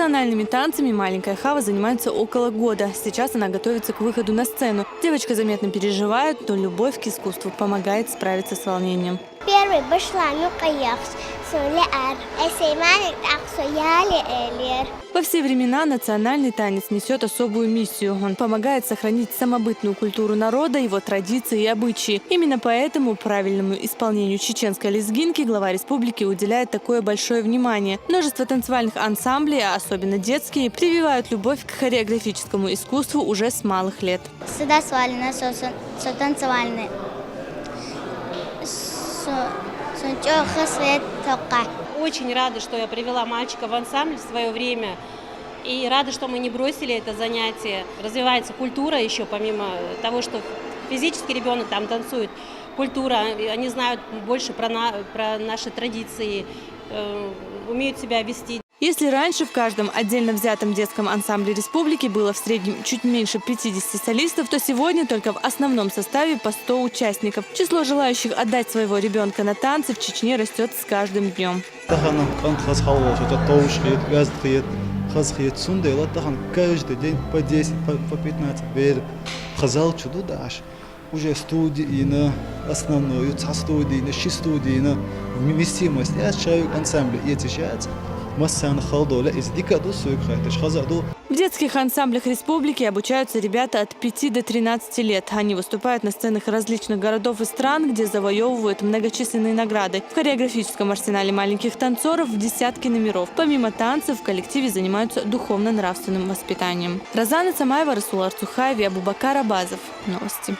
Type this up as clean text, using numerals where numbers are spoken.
Национальными танцами маленькая Хава занимается около года. Сейчас она готовится к выходу на сцену. Девочка заметно переживает, но любовь к искусству помогает справиться с волнением. Первый Во все времена национальный танец несет особую миссию. Он помогает сохранить самобытную культуру народа, его традиции и обычаи. Именно поэтому правильному исполнению чеченской лезгинки глава республики уделяет такое большое внимание. Множество танцевальных ансамблей, а особенно детские, прививают любовь к хореографическому искусству уже с малых лет. Очень рада, что я привела мальчика в ансамбль в свое время. И рада, что мы не бросили это занятие. Развивается культура еще, помимо того, что физически ребенок там танцует. Культура, они знают больше про наши традиции, умеют себя вести. Если раньше в каждом отдельно взятом детском ансамбле республики было в среднем чуть меньше 50 солистов, то сегодня только в основном составе по 100 участников. Число желающих отдать своего ребенка на танцы в Чечне растет с каждым днем. Каждый день по 10, по 15 уже студийно, основную, студийно, 6 студийно, вместимость. Я человек ансамбля и отличается. В детских ансамблях республики обучаются ребята от 5 до 13 лет. Они выступают на сценах различных городов и стран, где завоевывают многочисленные награды. В хореографическом арсенале маленьких танцоров десятки номеров. Помимо танцев, в коллективе занимаются духовно-нравственным воспитанием. Розана Цамаева, Расул Арцухаев и Абубакар Абазов. Новости.